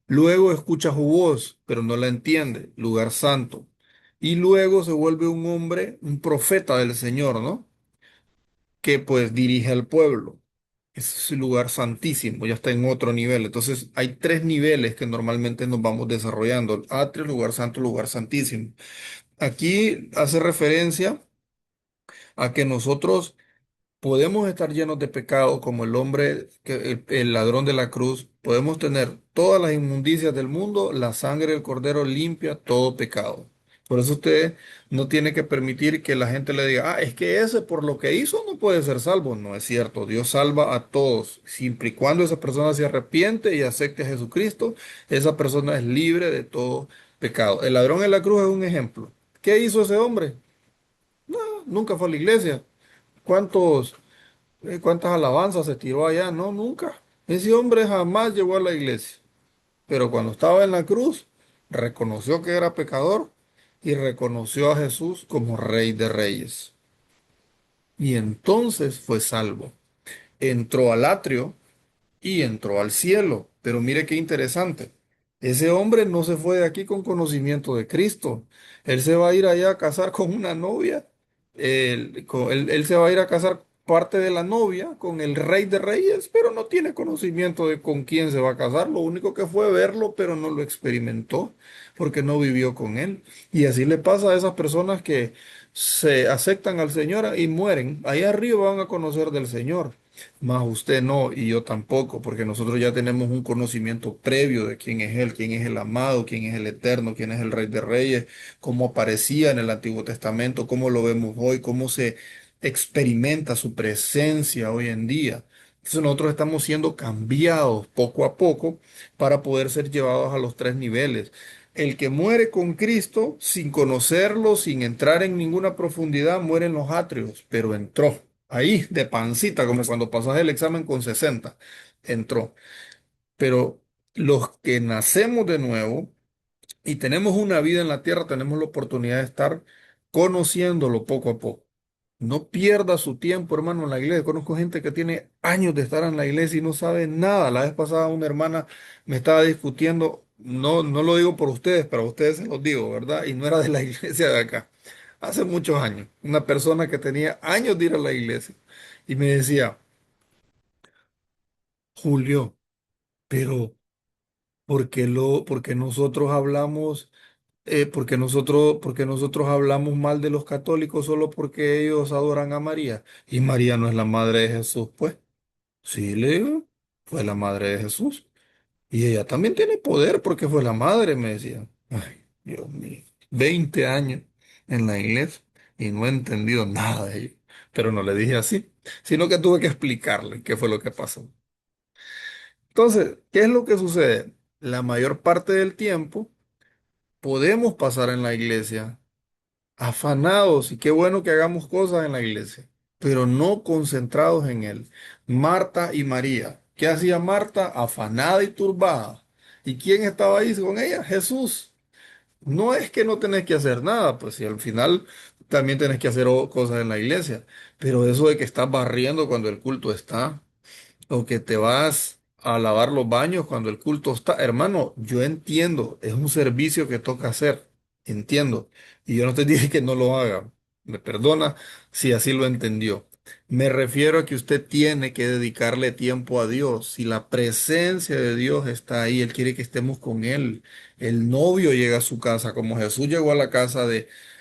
Luego escucha su voz, pero no la entiende, lugar santo. Y luego se vuelve un hombre, un profeta del Señor, ¿no? Que pues dirige al pueblo. Es un lugar santísimo, ya está en otro nivel. Entonces hay tres niveles que normalmente nos vamos desarrollando. Atrio, lugar santo, lugar santísimo. Aquí hace referencia a que nosotros podemos estar llenos de pecado como el hombre, el ladrón de la cruz. Podemos tener todas las inmundicias del mundo, la sangre del cordero limpia todo pecado. Por eso usted no tiene que permitir que la gente le diga, es que ese por lo que hizo no puede ser salvo. No es cierto. Dios salva a todos. Siempre y cuando esa persona se arrepiente y acepte a Jesucristo, esa persona es libre de todo pecado. El ladrón en la cruz es un ejemplo. ¿Qué hizo ese hombre? No, nunca fue a la iglesia. ¿Cuántos ¿Cuántas alabanzas se tiró allá? No, nunca. Ese hombre jamás llegó a la iglesia. Pero cuando estaba en la cruz, reconoció que era pecador y reconoció a Jesús como Rey de Reyes. Y entonces fue salvo. Entró al atrio y entró al cielo. Pero mire qué interesante. Ese hombre no se fue de aquí con conocimiento de Cristo. Él se va a ir allá a casar con una novia. Él se va a ir a casar parte de la novia con el rey de reyes, pero no tiene conocimiento de con quién se va a casar. Lo único que fue verlo, pero no lo experimentó porque no vivió con él. Y así le pasa a esas personas que se aceptan al Señor y mueren. Ahí arriba van a conocer del Señor. Más usted no y yo tampoco, porque nosotros ya tenemos un conocimiento previo de quién es Él, quién es el amado, quién es el eterno, quién es el Rey de Reyes, cómo aparecía en el Antiguo Testamento, cómo lo vemos hoy, cómo se experimenta su presencia hoy en día. Entonces nosotros estamos siendo cambiados poco a poco para poder ser llevados a los tres niveles. El que muere con Cristo sin conocerlo, sin entrar en ninguna profundidad, muere en los atrios, pero entró. Ahí, de pancita, como cuando pasas el examen con 60 entró. Pero los que nacemos de nuevo y tenemos una vida en la tierra, tenemos la oportunidad de estar conociéndolo poco a poco. No pierda su tiempo, hermano, en la iglesia. Conozco gente que tiene años de estar en la iglesia y no sabe nada. La vez pasada una hermana me estaba discutiendo, no lo digo por ustedes, pero a ustedes se los digo, ¿verdad? Y no era de la iglesia de acá. Hace muchos años, una persona que tenía años de ir a la iglesia y me decía, Julio, pero ¿por qué nosotros hablamos? Porque nosotros hablamos mal de los católicos solo porque ellos adoran a María. Y María no es la madre de Jesús, pues. Sí, le digo, fue la madre de Jesús. Y ella también tiene poder porque fue la madre, me decía. Ay, Dios mío. 20 años en la iglesia y no he entendido nada de ello. Pero no le dije así, sino que tuve que explicarle qué fue lo que pasó. Entonces, ¿qué es lo que sucede? La mayor parte del tiempo podemos pasar en la iglesia afanados y qué bueno que hagamos cosas en la iglesia, pero no concentrados en Él. Marta y María. ¿Qué hacía Marta? Afanada y turbada. ¿Y quién estaba ahí con ella? Jesús. No es que no tenés que hacer nada, pues si al final también tenés que hacer cosas en la iglesia, pero eso de que estás barriendo cuando el culto está. O que te vas a lavar los baños cuando el culto está. Hermano, yo entiendo, es un servicio que toca hacer, entiendo. Y yo no te dije que no lo haga. Me perdona si así lo entendió. Me refiero a que usted tiene que dedicarle tiempo a Dios. Si la presencia de Dios está ahí, Él quiere que estemos con Él. El novio llega a su casa, como Jesús llegó a la casa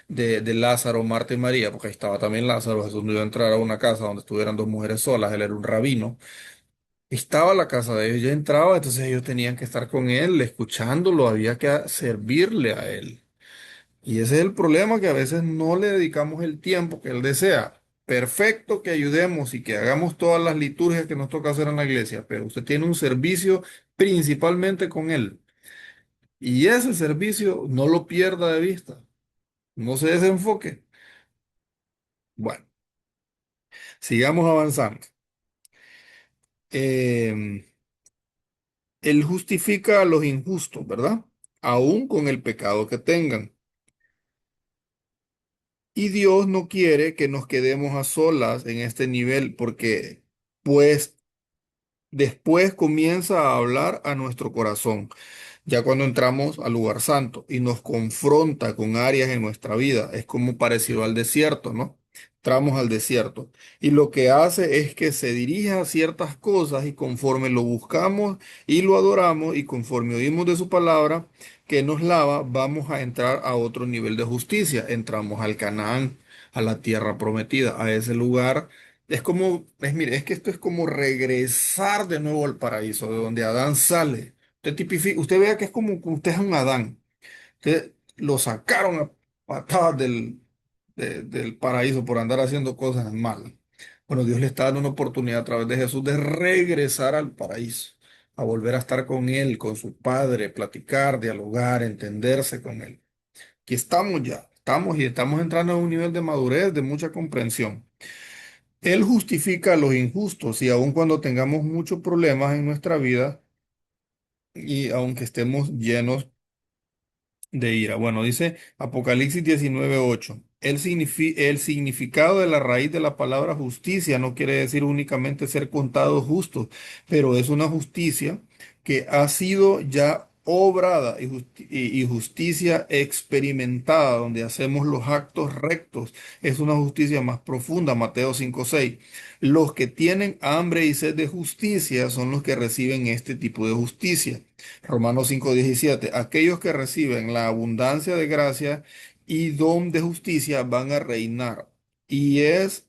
de Lázaro, Marta y María, porque ahí estaba también Lázaro. Jesús no iba a entrar a una casa donde estuvieran dos mujeres solas, él era un rabino. Estaba la casa de ellos, ya entraba, entonces ellos tenían que estar con él, escuchándolo, había que servirle a él. Y ese es el problema, que a veces no le dedicamos el tiempo que él desea. Perfecto que ayudemos y que hagamos todas las liturgias que nos toca hacer en la iglesia, pero usted tiene un servicio principalmente con él. Y ese servicio no lo pierda de vista, no se desenfoque. Bueno, sigamos avanzando. Eh, Él justifica a los injustos, ¿verdad? Aún con el pecado que tengan. Y Dios no quiere que nos quedemos a solas en este nivel porque, pues, después comienza a hablar a nuestro corazón. Ya cuando entramos al lugar santo y nos confronta con áreas en nuestra vida, es como parecido al desierto, ¿no? Entramos al desierto y lo que hace es que se dirige a ciertas cosas y conforme lo buscamos y lo adoramos y conforme oímos de su palabra que nos lava, vamos a entrar a otro nivel de justicia. Entramos al Canaán, a la tierra prometida, a ese lugar. Es como, mire, es que esto es como regresar de nuevo al paraíso, de donde Adán sale. Usted vea que es como que usted es un Adán. Usted lo sacaron a patadas del paraíso por andar haciendo cosas malas. Bueno, Dios le está dando una oportunidad a través de Jesús de regresar al paraíso, a volver a estar con Él, con su Padre, platicar, dialogar, entenderse con Él. Aquí estamos ya, estamos y estamos entrando a un nivel de madurez, de mucha comprensión. Él justifica a los injustos y aun cuando tengamos muchos problemas en nuestra vida y aunque estemos llenos de ira. Bueno, dice Apocalipsis 19:8. El significado de la raíz de la palabra justicia no quiere decir únicamente ser contados justos, pero es una justicia que ha sido ya obrada y justicia experimentada, donde hacemos los actos rectos. Es una justicia más profunda, Mateo 5:6. Los que tienen hambre y sed de justicia son los que reciben este tipo de justicia. Romanos 5:17. Aquellos que reciben la abundancia de gracia y don de justicia van a reinar. Y es,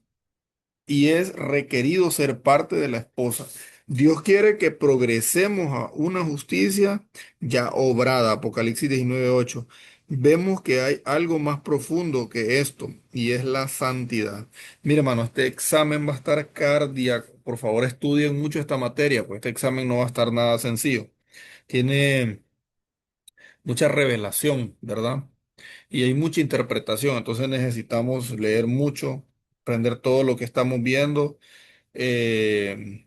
y es requerido ser parte de la esposa. Dios quiere que progresemos a una justicia ya obrada. Apocalipsis 19:8. Vemos que hay algo más profundo que esto y es la santidad. Mira, hermano, este examen va a estar cardíaco. Por favor, estudien mucho esta materia, pues este examen no va a estar nada sencillo. Tiene mucha revelación, ¿verdad? Y hay mucha interpretación, entonces necesitamos leer mucho, aprender todo lo que estamos viendo. Eh,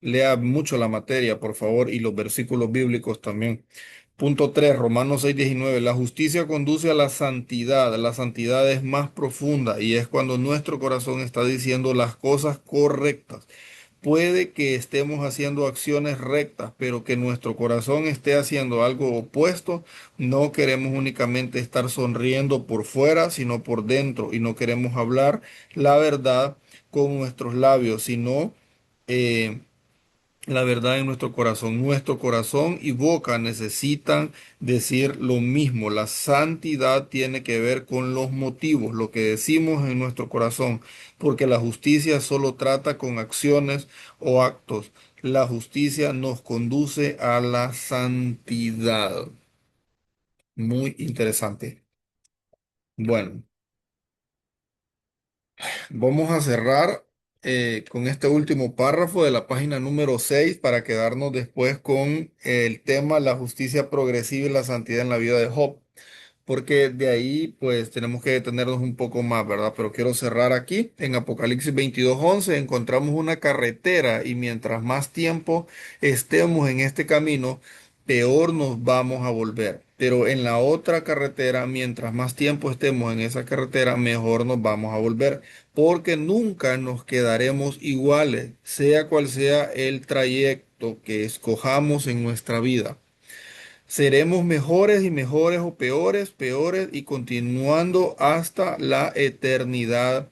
Lea mucho la materia, por favor, y los versículos bíblicos también. Punto 3, Romanos 6:19. La justicia conduce a la santidad. La santidad es más profunda y es cuando nuestro corazón está diciendo las cosas correctas. Puede que estemos haciendo acciones rectas, pero que nuestro corazón esté haciendo algo opuesto. No queremos únicamente estar sonriendo por fuera, sino por dentro. Y no queremos hablar la verdad con nuestros labios, sino eh, la verdad en nuestro corazón. Nuestro corazón y boca necesitan decir lo mismo. La santidad tiene que ver con los motivos, lo que decimos en nuestro corazón, porque la justicia solo trata con acciones o actos. La justicia nos conduce a la santidad. Muy interesante. Bueno. Vamos a cerrar con este último párrafo de la página número 6 para quedarnos después con el tema la justicia progresiva y la santidad en la vida de Job, porque de ahí pues tenemos que detenernos un poco más, ¿verdad? Pero quiero cerrar aquí. En Apocalipsis 22:11 encontramos una carretera y mientras más tiempo estemos en este camino, peor nos vamos a volver. Pero en la otra carretera, mientras más tiempo estemos en esa carretera, mejor nos vamos a volver, porque nunca nos quedaremos iguales, sea cual sea el trayecto que escojamos en nuestra vida. Seremos mejores y mejores o peores, peores y continuando hasta la eternidad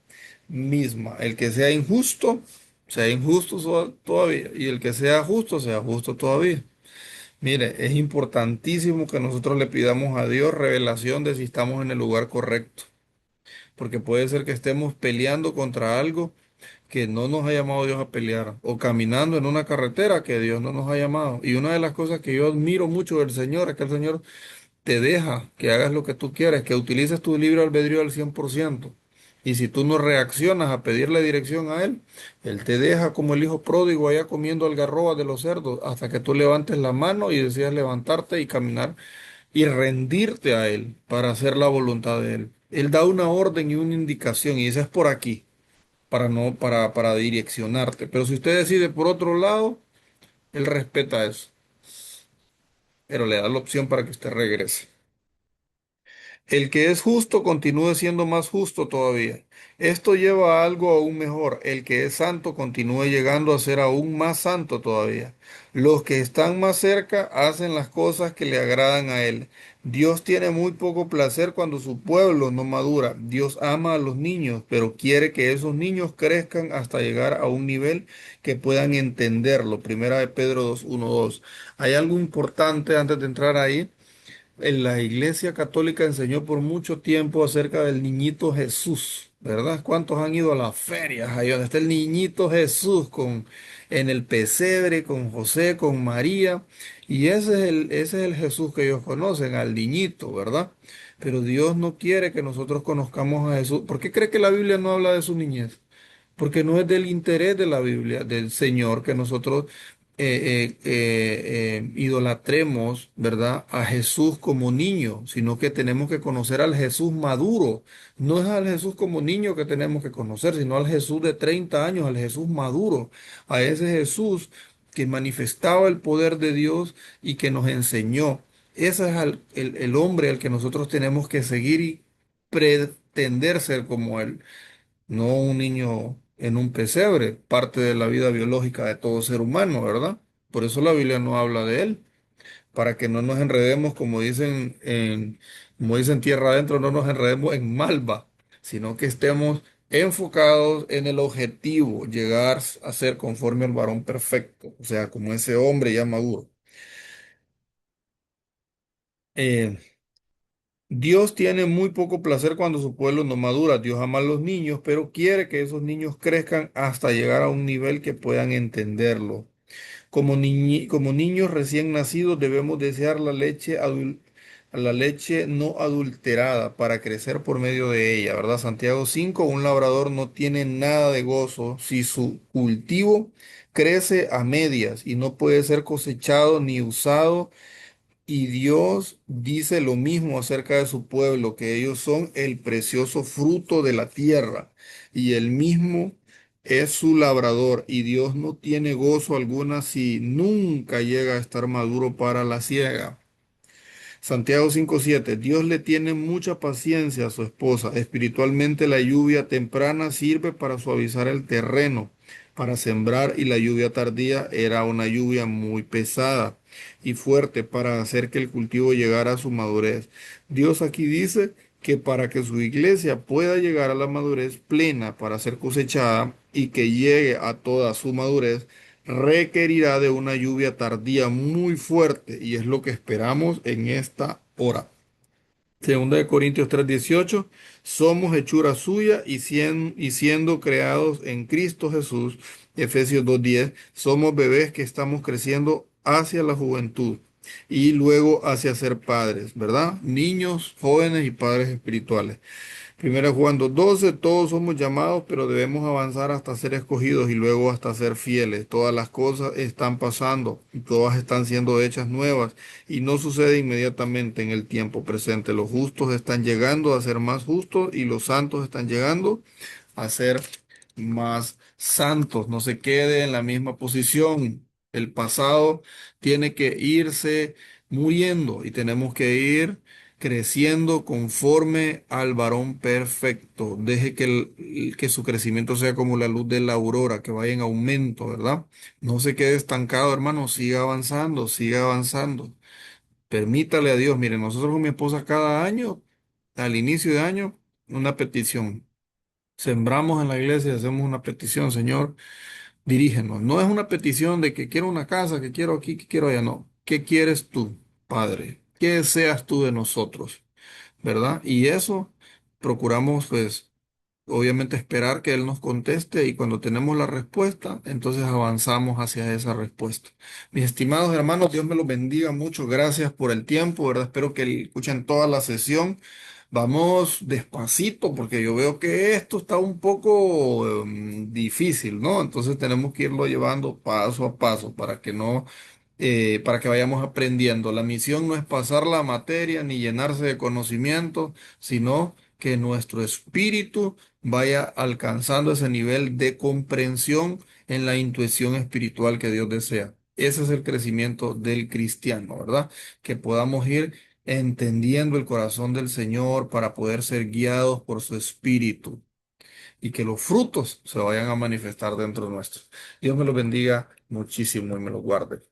misma. El que sea injusto todavía. Y el que sea justo todavía. Mire, es importantísimo que nosotros le pidamos a Dios revelación de si estamos en el lugar correcto. porque puede ser que estemos peleando contra algo que no nos ha llamado Dios a pelear, o caminando en una carretera que Dios no nos ha llamado. Y una de las cosas que yo admiro mucho del Señor es que el Señor te deja que hagas lo que tú quieres, que utilices tu libre albedrío al 100%. Y si tú no reaccionas a pedirle dirección a Él, Él te deja como el hijo pródigo allá comiendo algarrobas de los cerdos hasta que tú levantes la mano y decidas levantarte y caminar y rendirte a Él para hacer la voluntad de Él. Él da una orden y una indicación y esa es por aquí, para no, para direccionarte. Pero si usted decide por otro lado, Él respeta eso, pero le da la opción para que usted regrese. El que es justo continúe siendo más justo todavía. Esto lleva a algo aún mejor. El que es santo continúe llegando a ser aún más santo todavía. Los que están más cerca hacen las cosas que le agradan a él. Dios tiene muy poco placer cuando su pueblo no madura. Dios ama a los niños, pero quiere que esos niños crezcan hasta llegar a un nivel que puedan entenderlo. Primera de Pedro 2:1-2. Hay algo importante antes de entrar ahí. En la Iglesia Católica enseñó por mucho tiempo acerca del niñito Jesús, ¿verdad? ¿Cuántos han ido a las ferias ahí donde está el niñito Jesús en el pesebre con José, con María? Y ese es el Jesús que ellos conocen, al niñito, ¿verdad? Pero Dios no quiere que nosotros conozcamos a Jesús. ¿Por qué cree que la Biblia no habla de su niñez? Porque no es del interés de la Biblia, del Señor, que nosotros idolatremos, ¿verdad?, a Jesús como niño, sino que tenemos que conocer al Jesús maduro. No es al Jesús como niño que tenemos que conocer, sino al Jesús de 30 años, al Jesús maduro, a ese Jesús que manifestaba el poder de Dios y que nos enseñó. Ese es el hombre al que nosotros tenemos que seguir y pretender ser como él, no un niño en un pesebre, parte de la vida biológica de todo ser humano, ¿verdad? Por eso la Biblia no habla de él, para que no nos enredemos, como dicen tierra adentro, no nos enredemos en malva, sino que estemos enfocados en el objetivo, llegar a ser conforme al varón perfecto, o sea, como ese hombre ya maduro. Eh, Dios tiene muy poco placer cuando su pueblo no madura. Dios ama a los niños, pero quiere que esos niños crezcan hasta llegar a un nivel que puedan entenderlo. Como niños recién nacidos debemos desear la leche no adulterada para crecer por medio de ella, ¿verdad? Santiago 5: un labrador no tiene nada de gozo si su cultivo crece a medias y no puede ser cosechado ni usado, y Dios dice lo mismo acerca de su pueblo, que ellos son el precioso fruto de la tierra y él mismo es su labrador, y Dios no tiene gozo alguna si nunca llega a estar maduro para la siega. Santiago 5:7: Dios le tiene mucha paciencia a su esposa. Espiritualmente la lluvia temprana sirve para suavizar el terreno, para sembrar, y la lluvia tardía era una lluvia muy pesada y fuerte para hacer que el cultivo llegara a su madurez. Dios aquí dice que para que su iglesia pueda llegar a la madurez plena para ser cosechada y que llegue a toda su madurez, requerirá de una lluvia tardía muy fuerte, y es lo que esperamos en esta hora. Segunda de Corintios 3:18: somos hechura suya y siendo creados en Cristo Jesús. Efesios 2:10: somos bebés que estamos creciendo hacia la juventud y luego hacia ser padres, ¿verdad? Niños, jóvenes y padres espirituales. Primera Juan 2:12: todos somos llamados, pero debemos avanzar hasta ser escogidos y luego hasta ser fieles. Todas las cosas están pasando y todas están siendo hechas nuevas, y no sucede inmediatamente en el tiempo presente. Los justos están llegando a ser más justos y los santos están llegando a ser más santos. No se quede en la misma posición. El pasado tiene que irse muriendo y tenemos que ir creciendo conforme al varón perfecto. Deje que su crecimiento sea como la luz de la aurora, que vaya en aumento, ¿verdad? No se quede estancado, hermano, siga avanzando, siga avanzando. Permítale a Dios. Mire, nosotros con mi esposa cada año, al inicio de año, una petición. Sembramos en la iglesia y hacemos una petición: Señor, dirígenos. No es una petición de que quiero una casa, que quiero aquí, que quiero allá, no. ¿Qué quieres tú, Padre? ¿Qué deseas tú de nosotros? ¿Verdad? Y eso procuramos pues obviamente esperar que Él nos conteste y cuando tenemos la respuesta, entonces avanzamos hacia esa respuesta. Mis estimados hermanos, Dios me los bendiga mucho. Gracias por el tiempo, ¿verdad? Espero que escuchen toda la sesión. Vamos despacito porque yo veo que esto está un poco difícil, ¿no? Entonces tenemos que irlo llevando paso a paso para que vayamos aprendiendo. La misión no es pasar la materia ni llenarse de conocimiento, sino que nuestro espíritu vaya alcanzando ese nivel de comprensión en la intuición espiritual que Dios desea. Ese es el crecimiento del cristiano, ¿verdad? Que podamos ir entendiendo el corazón del Señor para poder ser guiados por su espíritu y que los frutos se vayan a manifestar dentro de nuestro. Dios me los bendiga muchísimo y me los guarde.